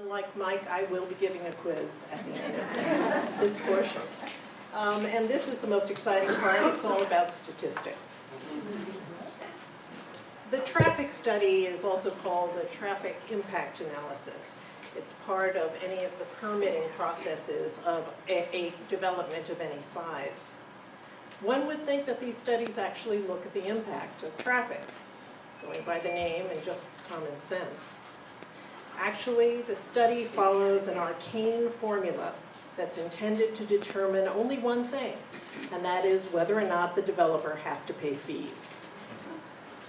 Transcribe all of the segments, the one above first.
Unlike Mike, I will be giving a quiz at the end of this portion. And this is the most exciting part. It's all about statistics. The traffic study is also called a traffic impact analysis. It's part of any of the permitting processes of a development of any size. One would think that these studies actually look at the impact of traffic, going by the name and just common sense. Actually, the study follows an arcane formula that's intended to determine only one thing, and that is whether or not the developer has to pay fees.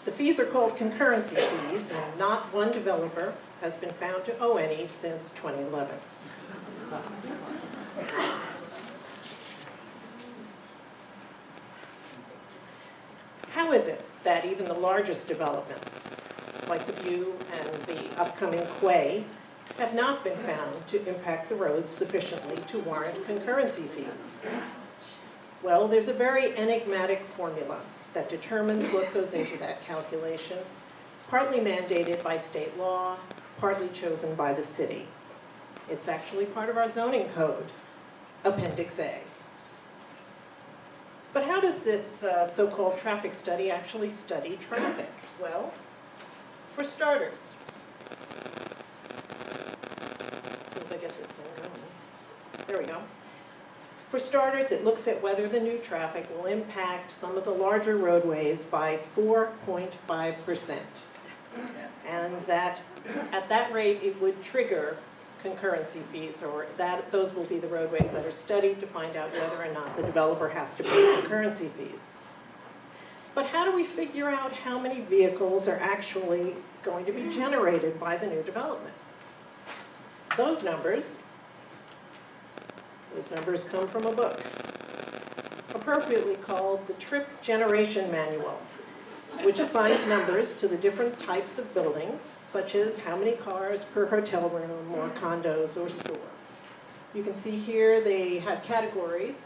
The fees are called concurrency fees, and not one developer has been found to owe any since 2011. How is it that even the largest developments, like the View and the upcoming Quay, have not been found to impact the roads sufficiently to warrant concurrency fees? Well, there's a very enigmatic formula that determines what goes into that calculation, partly mandated by state law, partly chosen by the city. It's actually part of our zoning code, Appendix A. But how does this so-called traffic study actually study traffic? Well, for starters, as soon as I get this thing going, there we go. For starters, it looks at whether the new traffic will impact some of the larger roadways by 4.5%. And that at that rate, it would trigger concurrency fees, or that those will be the roadways that are studied to find out whether or not the developer has to pay concurrency fees. But how do we figure out how many vehicles are actually going to be generated by the new development? Those numbers come from a book, appropriately called the Trip Generation Manual, which assigns numbers to the different types of buildings, such as how many cars per hotel room or condos or store. You can see here they have categories,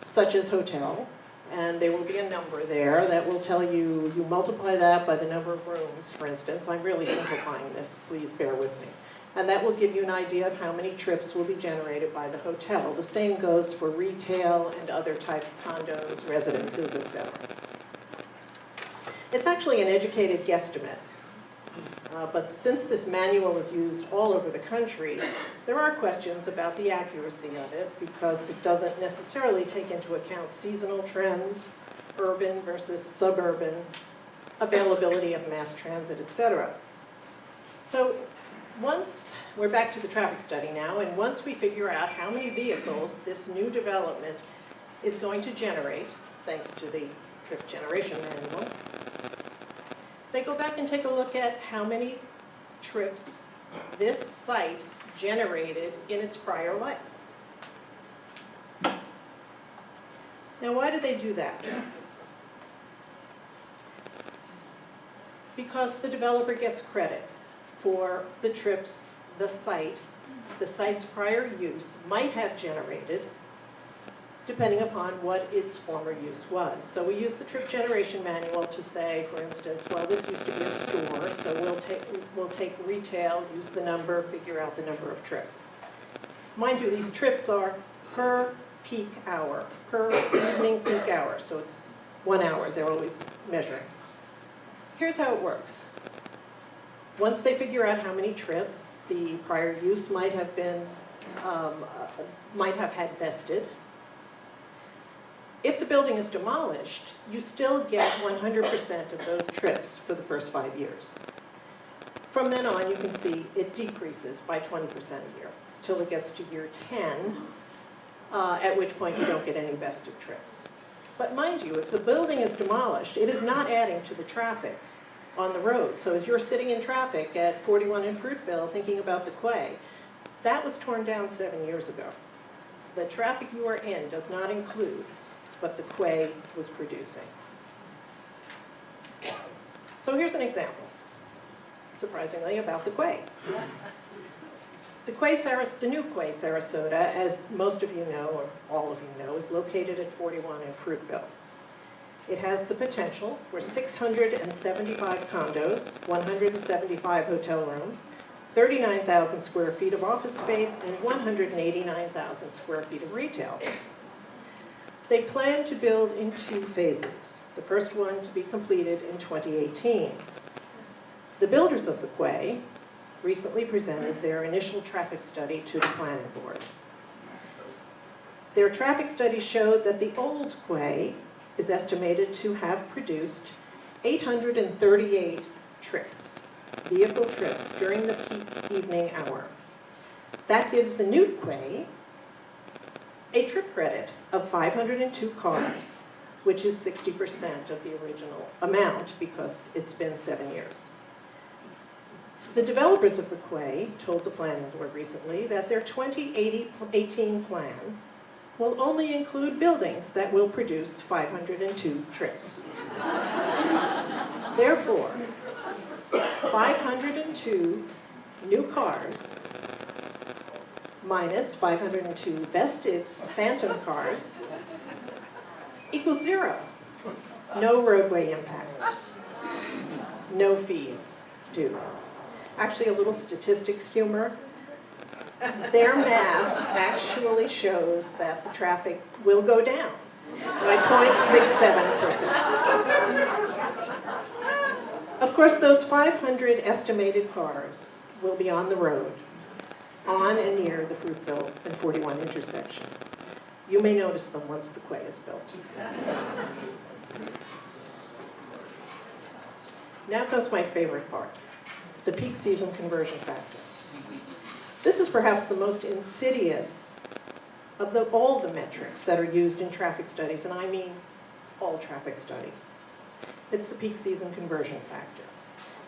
such as hotel, and there will be a number there that will tell you, you multiply that by the number of rooms, for instance. I'm really simplifying this, please bear with me. And that will give you an idea of how many trips will be generated by the hotel. The same goes for retail and other types, condos, residences, etc. It's actually an educated guesstimate. But since this manual is used all over the country, there are questions about the accuracy of it because it doesn't necessarily take into account seasonal trends, urban versus suburban, availability of mass transit, etc. So once we're back to the traffic study now, and once we figure out how many vehicles this new development is going to generate, thanks to the Trip Generation Manual, they go back and take a look at how many trips this site generated in its prior life. Now, why did they do that? Because the developer gets credit for the trips the site's prior use might have generated, depending upon what its former use was. So we use the Trip Generation Manual to say, for instance, well, this used to be a store, so we'll take retail, use the number, figure out the number of trips. Mind you, these trips are per peak hour, per evening peak hour, so it's 1 hour they're always measuring. Here's how it works. Once they figure out how many trips the prior use might have had vested, if the building is demolished, you still get 100% of those trips for the first 5 years. From then on, you can see it decreases by 20% a year, till it gets to year 10, at which point you don't get any vested trips. But mind you, if the building is demolished, it is not adding to the traffic on the road. So as you're sitting in traffic at 41 in Fruitville thinking about the Quay, that was torn down 7 years ago. The traffic you are in does not include what the Quay was producing. So here's an example, surprisingly, about the Quay. The new Quay Sarasota, as most of you know, or all of you know, is located at 41 in Fruitville. It has the potential for 675 condos, 175 hotel rooms, 39,000 square feet of office space, and 189,000 square feet of retail. They plan to build in 2 phases, the first one to be completed in 2018. The builders of the quay recently presented their initial traffic study to the planning board. Their traffic study showed that the old quay is estimated to have produced 838 trips, vehicle trips, during the peak evening hour. That gives the new quay a trip credit of 502 cars, which is 60% of the original amount because it's been 7 years. The developers of the quay told the planning board recently that their 2018 plan will only include buildings that will produce 502 trips. Therefore, 502 new cars minus 502 vested phantom cars equals 0. No roadway impact. No fees due. Actually, a little statistics humor. Their math actually shows that the traffic will go down by 0.67%. Of course, those 500 estimated cars will be on the road, on and near the Fruitville and 41 intersection. You may notice them once the quay is built. Now comes my favorite part, the peak season conversion factor. This is perhaps the most insidious of all the metrics that are used in traffic studies, and I mean all traffic studies. It's the peak season conversion factor.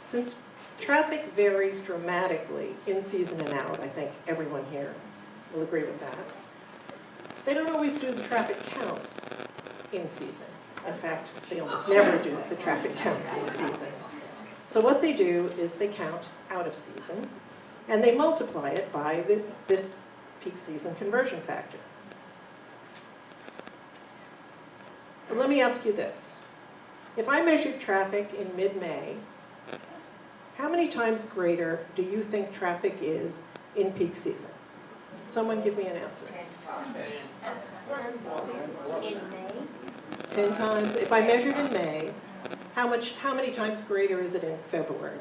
Since traffic varies dramatically in season and out, I think everyone here will agree with that, they don't always do the traffic counts in season. In fact, they almost never do the traffic counts in season. So what they do is they count out of season, and they multiply it by this peak season conversion factor. But let me ask you this. If I measured traffic in mid-May, how many times greater do you think traffic is in peak season? Someone give me an answer. 10 times. If I measured in May, how many times greater is it in February?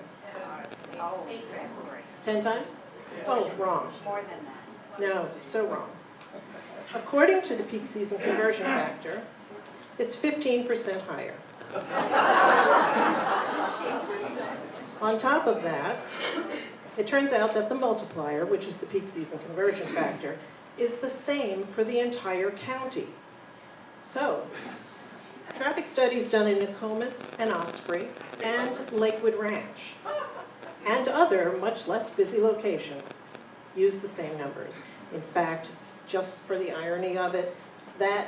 10 times? Oh, wrong. More than that. No, so wrong. According to the peak season conversion factor, it's 15% higher. On top of that, it turns out that the multiplier, which is the peak season conversion factor, is the same for the entire county. So, traffic studies done in Nokomis and Osprey and Lakewood Ranch and other much less busy locations use the same numbers. In fact, just for the irony of it, that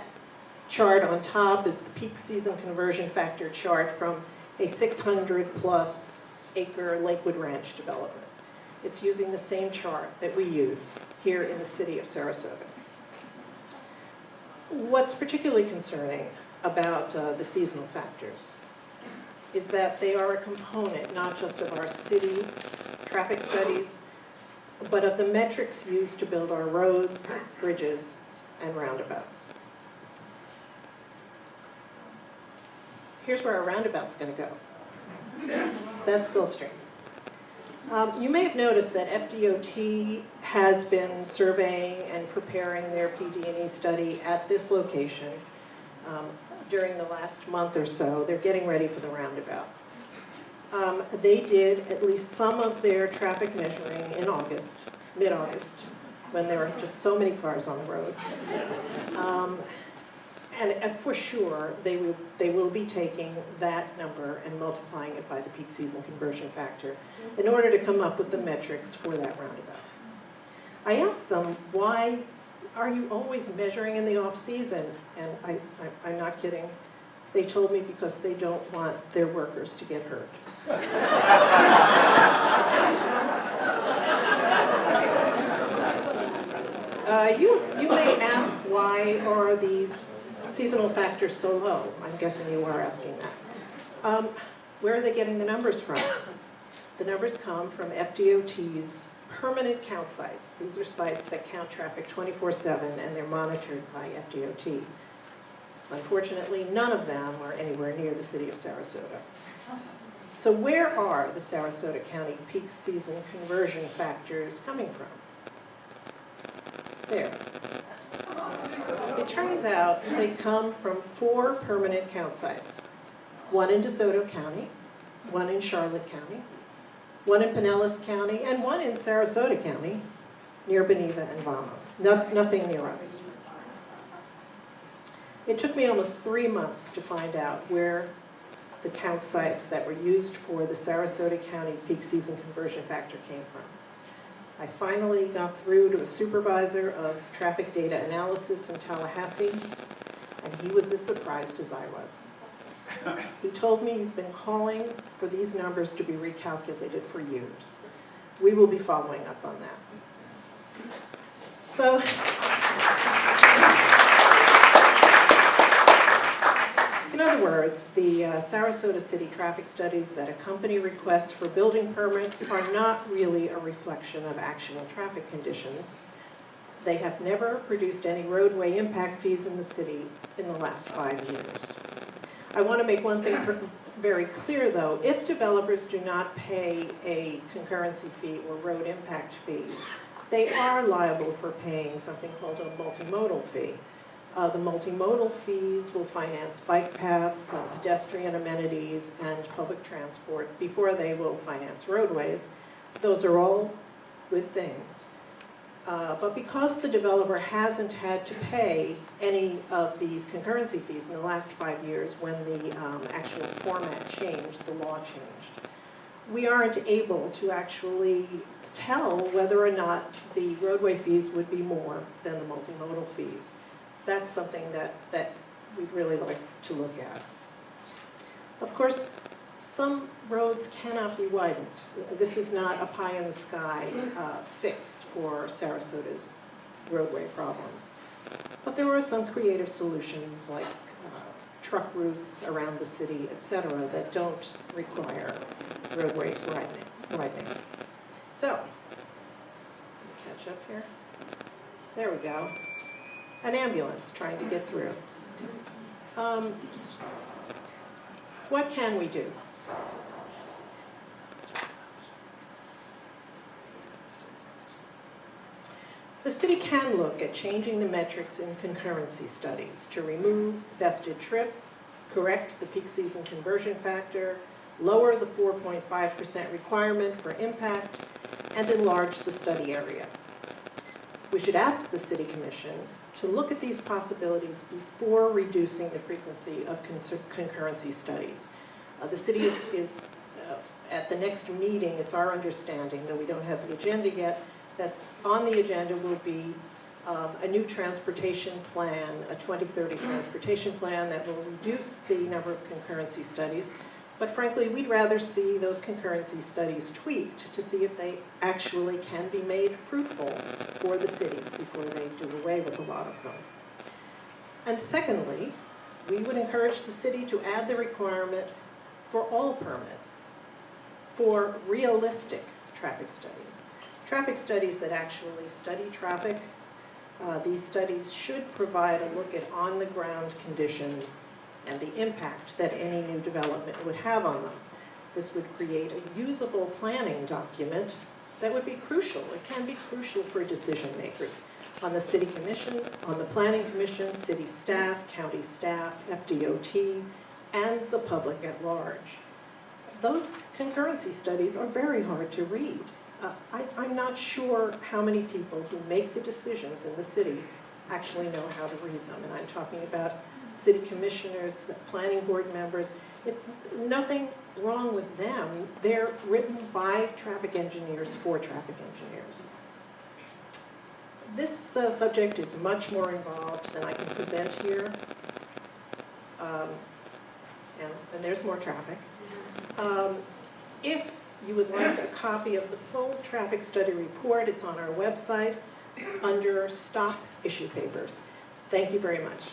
chart on top is the peak season conversion factor chart from a 600+ acre Lakewood Ranch development. It's using the same chart that we use here in the city of Sarasota. What's particularly concerning about the seasonal factors is that they are a component not just of our city traffic studies, but of the metrics used to build our roads, bridges, and roundabouts. Here's where our roundabout's going to go. That's Gulfstream. You may have noticed that FDOT has been surveying and preparing their PD&E study at this location during the last month or so. They're getting ready for the roundabout. They did at least some of their traffic measuring in August, mid-August, when there were just so many cars on the road. And for sure, they will be taking that number and multiplying it by the peak season conversion factor in order to come up with the metrics for that roundabout. I asked them, why are you always measuring in the off-season? And I'm not kidding. They told me because they don't want their workers to get hurt. You may ask, why are these seasonal factors so low? I'm guessing you are asking that. Where are they getting the numbers from? The numbers come from FDOT's permanent count sites. These are sites that count traffic 24/7, and they're monitored by FDOT. Unfortunately, none of them are anywhere near the city of Sarasota. So where are the Sarasota County peak season conversion factors coming from? There. It turns out they come from 4 permanent count sites. One in DeSoto County, one in Charlotte County, one in Pinellas County, and one in Sarasota County, near Beneva and Vama. Nothing near us. It took me almost 3 months to find out where the count sites that were used for the Sarasota County peak season conversion factor came from. I finally got through to a supervisor of traffic data analysis in Tallahassee, and he was as surprised as I was. He told me he's been calling for these numbers to be recalculated for years. We will be following up on that. So, in other words, the Sarasota City traffic studies that accompany requests for building permits are not really a reflection of actual traffic conditions. They have never produced any roadway impact fees in the city in the last 5 years. I want to make one thing very clear, though. If developers do not pay a concurrency fee or road impact fee, they are liable for paying something called a multimodal fee. The multimodal fees will finance bike paths, pedestrian amenities, and public transport before they will finance roadways. Those are all good things. But because the developer hasn't had to pay any of these concurrency fees in the last 5 years when the actual format changed, the law changed, we aren't able to actually tell whether or not the roadway fees would be more than the multimodal fees. That's something that we'd really like to look at. Of course, some roads cannot be widened. This is not a pie-in-the-sky fix for Sarasota's roadway problems. But there are some creative solutions like truck routes around the city, etc., that don't require roadway widening. So, let me catch up here. There we go. An ambulance trying to get through. What can we do? The city can look at changing the metrics in concurrency studies to remove vested trips, correct the peak season conversion factor, lower the 4.5% requirement for impact, and enlarge the study area. We should ask the City Commission to look at these possibilities before reducing the frequency of concurrency studies. The city is at the next meeting, it's our understanding, though we don't have the agenda yet, that's on the agenda will be a new transportation plan, a 2030 transportation plan that will reduce the number of concurrency studies. But frankly, we'd rather see those concurrency studies tweaked to see if they actually can be made fruitful for the city before they do away with a lot of them. And secondly, we would encourage the city to add the requirement for all permits for realistic traffic studies. Traffic studies that actually study traffic. These studies should provide a look at on-the-ground conditions and the impact that any new development would have on them. This would create a usable planning document that would be crucial. It can be crucial for decision makers on the City Commission, on the Planning Commission, city staff, county staff, FDOT, and the public at large. Those concurrency studies are very hard to read. I'm not sure how many people who make the decisions in the city actually know how to read them. And I'm talking about city commissioners, planning board members. It's nothing wrong with them. They're written by traffic engineers for traffic engineers. This subject is much more involved than I can present here. And there's more traffic. If you would like a copy of the full traffic study report, it's on our website under Stop Issue Papers. Thank you very much.